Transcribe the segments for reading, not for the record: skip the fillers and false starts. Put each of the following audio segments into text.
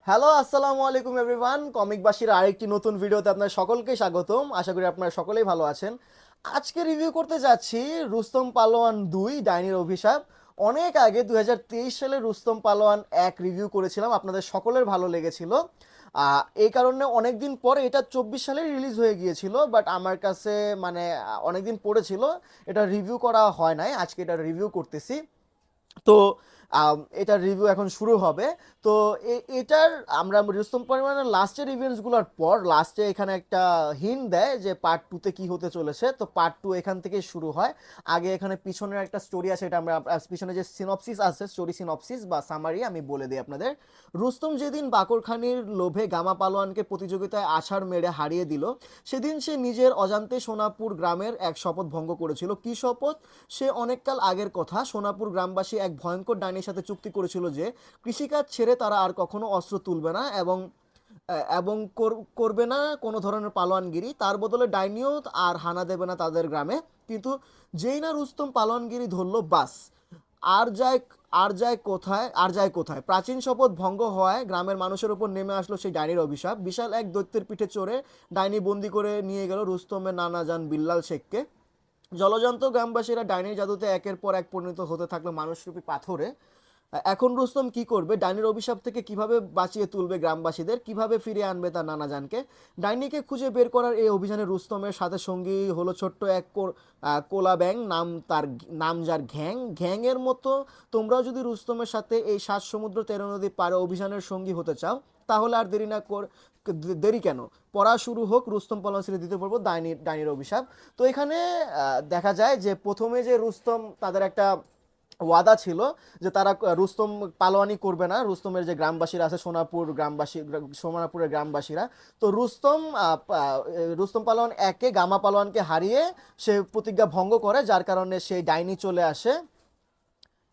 Hello, আসসালামু আলাইকুম everyone. কমিকবাসীর আরেকটি নতুন ভিডিওতে আপনার সকলকে স্বাগতম। আশা করি আপনারা সকলেই ভালো আছেন। আজকে রিভিউ করতে যাচ্ছি রুস্তম পালোয়ান 2 ডাইনির অভিশাপ। অনেক আগে 2023 সালে রুস্তম পালোয়ান 1 রিভিউ করেছিলাম, আপনাদের সকলের ভালো লেগেছিল। এই কারণে অনেক দিন পরে, এটা 24 সালে রিলিজ হয়ে গিয়েছিল, বাট আমার কাছে মানে অনেক দিন পড়েছিল, এটা রিভিউ করা হয় নাই। আজকে এটা রিভিউ করতেছি। তো এটার রিভিউ এখন শুরু হবে। তো এটার আমরা রুস্তম পরিমাণের লাস্টের ইভেন্টসগুলোর পর লাস্টে এখানে একটা হিন্ট দেয় যে পার্ট টুতে কি হতে চলেছে। তো পার্ট টু এখান থেকে শুরু হয়। আগে এখানে পিছনের একটা স্টোরি আছে, এটা আমরা পিছনে যে সিনপসিস আছে, স্টোরি সিনপসিস বা সামারি আমি বলে দিই আপনাদের। রুস্তম যেদিন বাকরখানির লোভে গামা পালোয়ানকে প্রতিযোগিতায় আছাড় মেরে হারিয়ে দিল, সেদিন সে নিজের অজান্তে সোনাপুর গ্রামের এক শপথ ভঙ্গ করেছিল। কি শপথ? সে অনেককাল আগের কথা। সোনাপুর গ্রামবাসী এক ভয়ঙ্কর ডাইনির সাথে চুক্তি করেছিল যে কৃষিকাজ ছেড়ে তারা আর কখনো অস্ত্র তুলবে না এবং এবং করবে না কোনো ধরনের পালোয়ানগিরি। তার বদলে ডাইনিও আর হানা দেবে না তাদের গ্রামে। কিন্তু যেই না রুস্তম পালোয়ানগিরি ধরলো, বাস আর যায় আর যায় কোথায় প্রাচীন শপথ ভঙ্গ হওয়ায় গ্রামের মানুষের উপর নেমে আসলো সেই ডাইনির অভিশাপ। বিশাল এক দৈত্যের পিঠে চড়ে ডাইনি বন্দি করে নিয়ে গেল রুস্তমের নানা জান বিল্লাল শেখকে। জলজন্ত গ্রামবাসীরা ডাইনির জাদুতে একের পর এক পরিণত হতে থাকলো মানুষরূপী পাথরে। এখন রুস্তম কি করবে? ডাইনির অভিশাপ থেকে কিভাবে বাঁচিয়ে তুলবে গ্রামবাসীদের, কিভাবে ফিরিয়ে আনবে তার নানাজানকে? ডাইনিকে খুঁজে বের করার এই অভিযানে রুস্তমের সাথে সঙ্গী হলো ছোট্ট এক কোলা ব্যাং, নাম যার ঘ্যাং। ঘ্যাংয়ের মতো তোমরাও যদি রুস্তমের সাথে এই 7 সমুদ্র 13 নদী পারে অভিযানের সঙ্গী হতে চাও, তাহলে আর দেরি কেন? পড়া শুরু হোক। রুস্তম পালোয়ান সিরিজ দিতে পারবো ডাইনির অভিশাপ। তো এখানে দেখা যায় যে প্রথমে যে রুস্তম তাদের একটা ওয়াদা ছিল যে তারা রুস্তম পালোয়ানি করবে না, রুস্তমের যে গ্রামবাসীরা আছে, সোনাপুরের গ্রামবাসীরা। তো রুস্তম পালোয়ান একে গামা পালোয়ানকে হারিয়ে সে প্রতিজ্ঞা ভঙ্গ করে, যার কারণে সেই ডাইনি চলে আসে।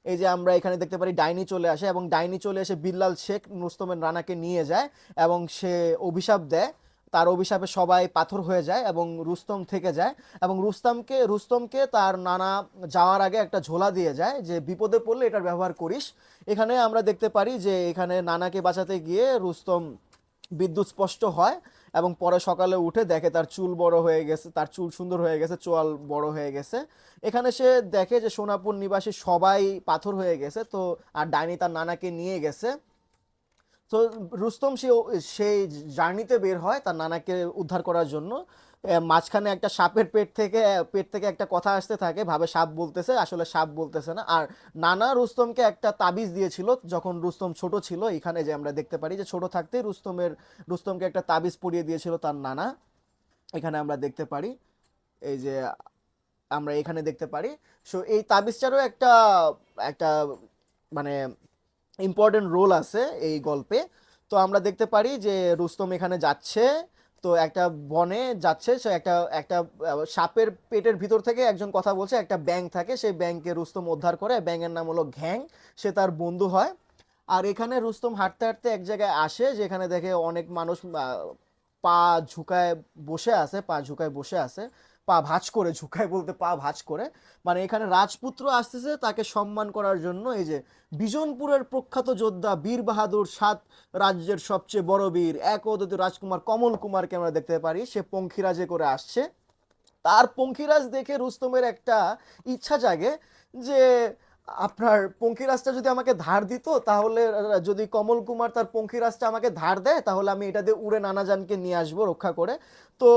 এই যে আমরা এখানে দেখতে পারি ডাইনি চলে আসে, এবং ডাইনি চলে এসে বিল্লাল শেখ রুস্তমের রানাকে নিয়ে যায় এবং সে অভিশাপ দেয়। তার অভিশাপে সবাই পাথর হয়ে যায় এবং রুস্তম থেকে যায়। এবং রুস্তমকে তার নানা যাওয়ার আগে একটা ঝোলা দিয়ে যায় যে বিপদে পড়লে এটার ব্যবহার করিস। এখানে আমরা দেখতে পারি যে এখানে নানাকে বাঁচাতে গিয়ে রুস্তম বিদ্যুৎ স্পষ্ট হয় এবং পরে সকালে উঠে দেখে তার চুল বড় হয়ে গেছে, তার চুল সুন্দর হয়ে গেছে, চোয়াল বড় হয়ে গেছে। এখানে সে দেখে যে সোনাপুর নিবাসী সবাই পাথর হয়ে গেছে। তো আর ডাইনি তার নানাকে নিয়ে গেছে। তো রুস্তম সেই জার্নিতে বের হয় তার নানাকে উদ্ধার করার জন্য। মাঝখানে একটা সাপের পেট থেকে একটা কথা আসতে থাকে, ভাবে সাপ বলতেছে, আসলে সাপ বলতেছে না। আর নানা রুস্তমকে একটা তাবিজ দিয়েছিল যখন রুস্তম ছোট ছিল। এখানে যে আমরা দেখতে পারি যে ছোট থাকতেই রুস্তমকে একটা তাবিজ পরিয়ে দিয়েছিল তার নানা। এখানে আমরা দেখতে পারি, এই যে আমরা এখানে দেখতে পারি। সো এই তাবিজটারও একটা একটা মানে ইম্পর্টেন্ট রোল আছে এই গল্পে। তো আমরা দেখতে পারি যে রুস্তম এখানে যাচ্ছে, তো একটা বনে যাচ্ছে, সে একটা একটা সাপের পেটের ভিতর থেকে একজন কথা বলছে, একটা ব্যাঙ থাকে, সেই ব্যাঙকে রুস্তম উদ্ধার করে। ব্যাঙের নাম হলো ঘ্যাং, সে তার বন্ধু হয়। আর এখানে রুস্তম হাঁটতে হাঁটতে এক জায়গায় আসে যেখানে দেখে অনেক মানুষ পা ঝুঁকায় বসে আছে, পা ভাঁজ করে, ঝুঁকায় বলতে পা ভাঁজ করে। মানে এখানে রাজপুত্র আসতেছে তাকে সম্মান করার জন্য। এই যে বিজনপুরের প্রখ্যাত যোদ্ধা বীর বাহাদুর, 7 রাজ্যের সবচেয়ে বড় বীর, এক অদ্বিতীয় রাজকুমার কমল কুমারকে আমরা দেখতে পারি, সে পঙ্খিরাজে করে আসছে। তার পঙ্খিরাজ দেখে রুস্তমের একটা ইচ্ছা জাগে যে আপনার পঙ্খিরাজটা যদি আমাকে ধার দিত, তাহলে যদি কমল কুমার তার পঙ্খিরাজটা আমাকে ধার দেয়, তাহলে আমি এটা দিয়ে উড়ে নানাজানকে নিয়ে আসবো রক্ষা করে। তো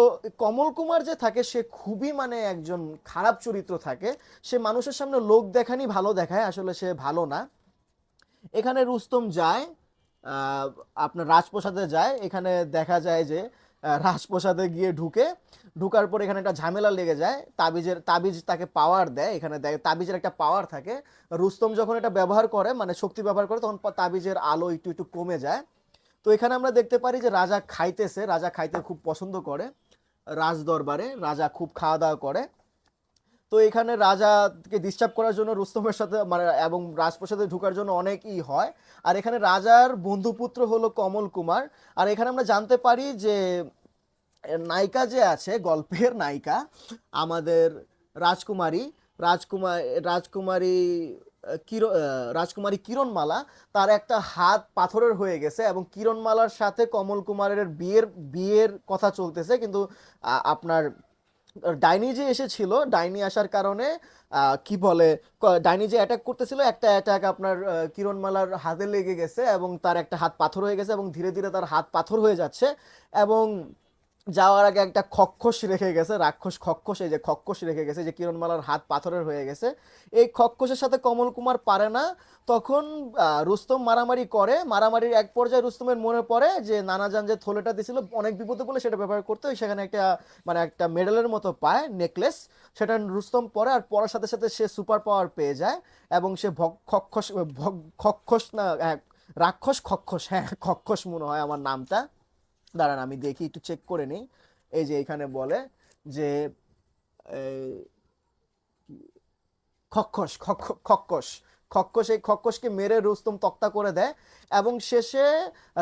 কমল কুমার যে থাকে সে খুবই মানে একজন খারাপ চরিত্র থাকে। সে মানুষের সামনে লোক দেখানি ভালো দেখায়, আসলে সে ভালো না। এখানে রুস্তম যায়, আহ, আপনার রাজপ্রাসাদে যায়। এখানে দেখা যায় যে রাজপ্রাসাদে গিয়ে ঢুকার পর এখানে একটা ঝামেলা লেগে যায়। তাবিজ তাকে পাওয়ার দেয়। এখানে তাবিজের একটা পাওয়ার থাকে। রুস্তম যখন এটা ব্যবহার করে, মানে শক্তি ব্যবহার করে, তখন তাবিজের আলো একটু একটু কমে যায়। তো এখানে আমরা দেখতে পারি যে রাজা খাইতে খুব পছন্দ করে। রাজ দরবারে রাজা খুব খাওয়া দাওয়া করে। তো এখানে রাজাকে ডিস্টার্ব করার জন্য রুস্তমের সাথে মানে এবং রাজপ্রাসাদে ঢোকার জন্য অনেকই হয়। আর এখানে রাজার বন্ধুপুত্র হলো কমল কুমার। আর এখানে আমরা জানতে পারি যে নায়িকা যে আছে, গল্পের নায়িকা আমাদের রাজকুমারী রাজকুমার রাজকুমারী রাজকুমারী কিরণমালা, তার একটা হাত পাথরের হয়ে গেছে এবং কিরণমালার সাথে কমল কুমারের বিয়ের বিয়ের কথা চলতেছে, কিন্তু আপনার ডাইনি যে এসেছিল, ডাইনি আসার কারণে কি বলে, ডাইনি যে অ্যাটাক করতেছিল, একটা অ্যাটাক আপনার কিরণমালার হাতে লেগে গেছে এবং তার একটা হাত পাথর হয়ে গেছে এবং ধীরে ধীরে তার হাত পাথর হয়ে যাচ্ছে। এবং যাওয়ার আগে একটা খক্ষস রেখে গেছে, রাক্ষস খক্ষস, এই যে খক্ষস রেখে গেছে, যে কিরণমালার হাত পাথরের হয়ে গেছে। এই খক্ষসের সাথে কমল কুমার পারে না। তখন রুস্তম মারামারি করে, মারামারির এক পর্যায়ে রুস্তমের মনে পড়ে যে নানাজান যে থলেটা দিছিল অনেক বিপদে বলে সেটা ব্যবহার করতে হয়, সেখানে একটা মানে একটা মেডেলের মতো পায়, নেকলেস। সেটা রুস্তম পরে, আর পড়ার সাথে সাথে সে সুপার পাওয়ার পেয়ে যায় এবং সে খক্ষস না, রাক্ষস খক্ষস, হ্যাঁ খক্ষস মনে হয় আমার নামটা। দাঁড়ান আমি দেখি, একটু চেক করে নিই। এই যে এখানে বলে যে এই, খক্ষস খক্ষস খক্ষস, এই খক্ষসকে মেরে রুস্তম তক্তা করে দেয়। এবং শেষে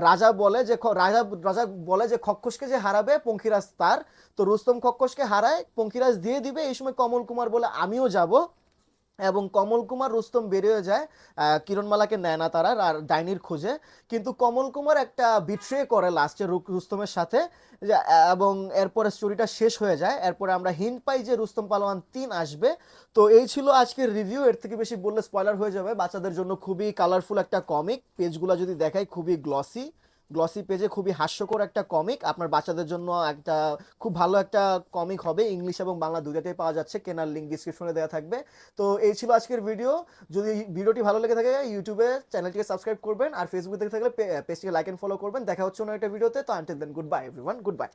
রাজা বলে যে রাজা রাজা বলে যে খক্ষসকে যে হারাবে পঙ্খিরাজ তার। তো রুস্তম খক্ষসকে হারায়, পঙ্খিরাজ দিয়ে দিবে। এই সময় কমল কুমার বলে আমিও যাব, এবং কমল কুমার রুস্তম বেরিয়ে যায়। কিরণমালাকে নেয় না তারা, আর ডাইনির খোঁজে। কিন্তু কমল কুমার একটা বিট্রে করে লাস্টে রুস্তমের সাথে, এবং এরপরে স্টোরিটা শেষ হয়ে যায়। এরপরে আমরা হিন্ট পাই যে রুস্তম পালোয়ান 3 আসবে। তো এই ছিল আজকের রিভিউ। এর থেকে বেশি বললে স্পয়লার হয়ে যাবে। বাচ্চাদের জন্য খুবই কালারফুল একটা কমিক, পেজগুলো যদি দেখাই খুবই গ্লসি গ্লসি পেজে, খুবই হাস্যকর একটা কমিক। আপনার বাচ্চাদের জন্য একটা খুব ভালো একটা কমিক হবে। ইংলিশ এবং বাংলা দুটাতেই পাওয়া যাচ্ছে, কেনার লিঙ্ক ডিসক্রিপশনে দেওয়া থাকবে। তো এই ছিল আজকের ভিডিও। যদি ভিডিওটি ভালো লেগে থাকে ইউটিউবে চ্যানেলটিকে সাবস্ক্রাইব করবেন, আর ফেসবুক থেকে থাকলে পেজটিকে লাইক এন্ড ফলো করবেন। দেখা হচ্ছে অন্য একটা ভিডিওতে। তো until then, goodbye everyone, good bye.